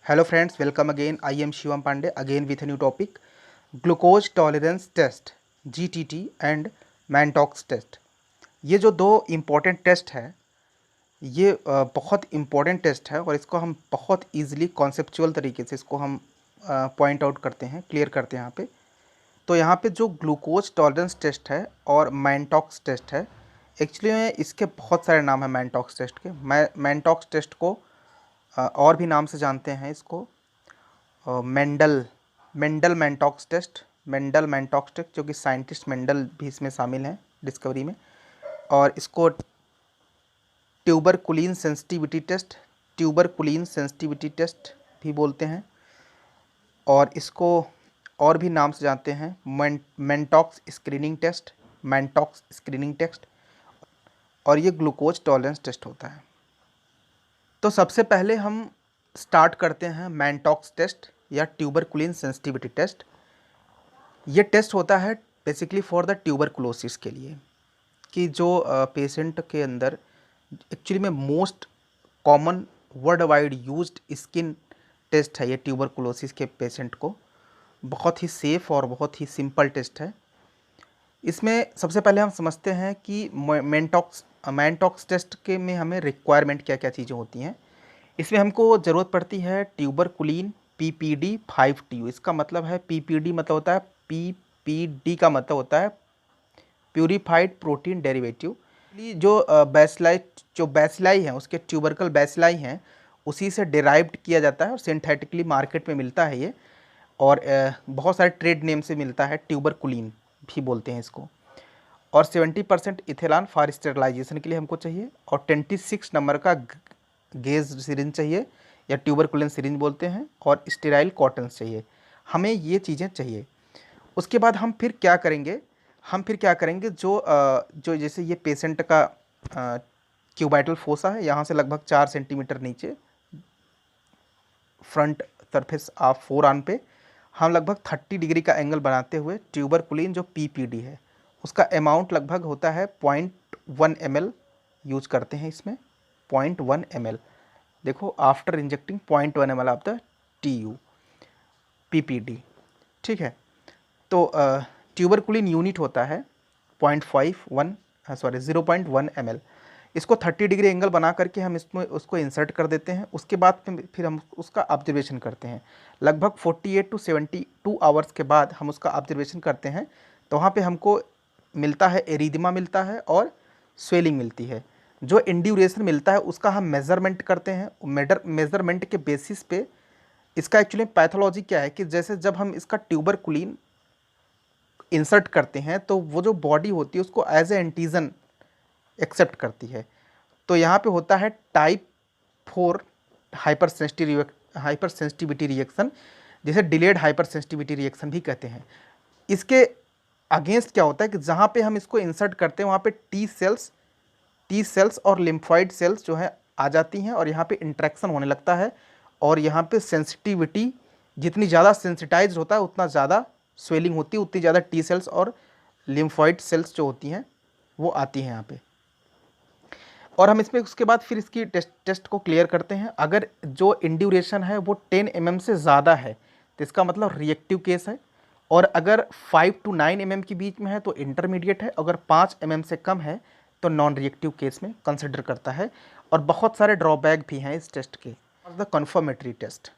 Hello friends, welcome again. I am Shivam Pandey again with a new topic, glucose tolerance test GTT and Mantoux test. ये जो दो important test है ये बहुत important test है और इसको हम बहुत इजीली कॉन्सेप्चुअल तरीके से इसको हम पॉइंट आउट करते हैं, क्लियर करते हैं यहाँ पे। तो यहाँ पे जो ग्लूकोज टॉलरेंस टेस्ट है और मैनटॉक्स टेस्ट है, एक्चुअली में इसके बहुत सारे नाम हैं मैनटॉक्स टेस्ट के। मैनटॉक्स टेस्ट को और भी नाम से जानते हैं इसको, मेंडल मैनटॉक्स टेस्ट, जो कि साइंटिस्ट मेंडल भी इसमें शामिल हैं डिस्कवरी में। और इसको ट्यूबरकुलिन सेंसिटिविटी टेस्ट भी बोलते हैं। और इसको और भी नाम से जानते हैं मैनटॉक्स स्क्रीनिंग टेस्ट, और ये ग्लूकोज टॉलरेंस टेस्ट होता है। तो सबसे पहले हम स्टार्ट करते हैं मैनटॉक्स टेस्ट या ट्यूबरकुलिन सेंसिटिविटी टेस्ट। ये टेस्ट होता है बेसिकली फॉर द ट्यूबरकुलोसिस के लिए, कि जो पेशेंट के अंदर एक्चुअली में most common world wide used skin test है ये ट्यूबरकुलोसिस के पेशेंट को। बहुत ही सेफ़ और बहुत ही सिंपल टेस्ट है। इसमें सबसे पहले हम समझते हैं कि मैनटॉक्स टेस्ट के में हमें रिक्वायरमेंट क्या क्या चीज़ें होती हैं। इसमें हमको ज़रूरत पड़ती है ट्यूबरकुलिन PPD 5TU। इसका मतलब है PPD मतलब होता है PPD का मतलब होता है प्यूरिफाइड प्रोटीन डेरिवेटिव। जो बैसिलाई हैं, उसके ट्यूबरकल बैसिलाई हैं, उसी से डिराइव्ड किया जाता है और सिंथेटिकली मार्केट में मिलता है ये। और बहुत सारे ट्रेड नेम से मिलता है, ट्यूबरकुलिन भी बोलते हैं इसको। और 70% इथेनॉल फॉर स्टेरलाइजेशन के लिए हमको चाहिए, और 26 नंबर का गेज सिरिंज चाहिए या ट्यूबरकुलिन सिरिंज बोलते हैं, और स्टेराइल कॉटन चाहिए। हमें ये चीज़ें चाहिए। उसके बाद हम फिर क्या करेंगे, जो जैसे ये पेशेंट का क्यूबाइटल फोसा है, यहाँ से लगभग 4 सेंटीमीटर नीचे फ्रंट सरफेस ऑफ फोरआर्म पे हम लगभग 30 डिग्री का एंगल बनाते हुए ट्यूबरकुलिन जो PPD है उसका अमाउंट लगभग होता है 0.1 ml यूज करते हैं इसमें। 0.1 ml, देखो after injecting 0.1 ml of the TU PPD, ठीक है। तो ट्यूबरकुलिन यूनिट होता है 0.1 ml। इसको 30 डिग्री एंगल बना करके हम इसमें उसको इंसर्ट कर देते हैं। उसके बाद फिर हम उसका ऑब्जर्वेशन करते हैं। लगभग 48 to 72 आवर्स के बाद हम उसका ऑब्जर्वेशन करते हैं, तो वहाँ पे हमको मिलता है एरिदमा मिलता है और स्वेलिंग मिलती है। जो इंड्यूरेशन मिलता है उसका हम मेज़रमेंट करते हैं। मेज़रमेंट के बेसिस पे इसका एक्चुअली पैथोलॉजी क्या है कि जैसे जब हम इसका ट्यूबरकुलिन इंसर्ट करते हैं तो वो जो बॉडी होती है उसको एज ए एंटीजन एक्सेप्ट करती है। तो यहाँ पे होता है टाइप 4 हाइपर सेंसिटिविटी रिएक्शन, जिसे डिलेड हाइपर सेंसिटिविटी रिएक्शन भी कहते हैं। इसके अगेंस्ट क्या होता है कि जहाँ पे हम इसको इंसर्ट करते हैं वहाँ पे टी सेल्स और लिम्फॉइड सेल्स जो है आ जाती हैं, और यहाँ पे इंट्रैक्शन होने लगता है। और यहाँ पे सेंसिटिविटी जितनी ज़्यादा सेंसिटाइज होता है उतना ज़्यादा स्वेलिंग होती है, उतनी ज़्यादा टी सेल्स और लिम्फॉइड सेल्स जो होती हैं वो आती हैं यहाँ पे। और हम इसमें उसके बाद फिर इसकी टेस्ट को क्लियर करते हैं। अगर जो इंड्यूरेशन है वो 10 mm से ज़्यादा है तो इसका मतलब रिएक्टिव केस है, और अगर 5 to 9 mm के बीच में है तो इंटरमीडिएट है, अगर 5 mm से कम है तो नॉन रिएक्टिव केस में कंसिडर करता है। और बहुत सारे ड्रॉबैक भी हैं इस टेस्ट के। The confirmatory test,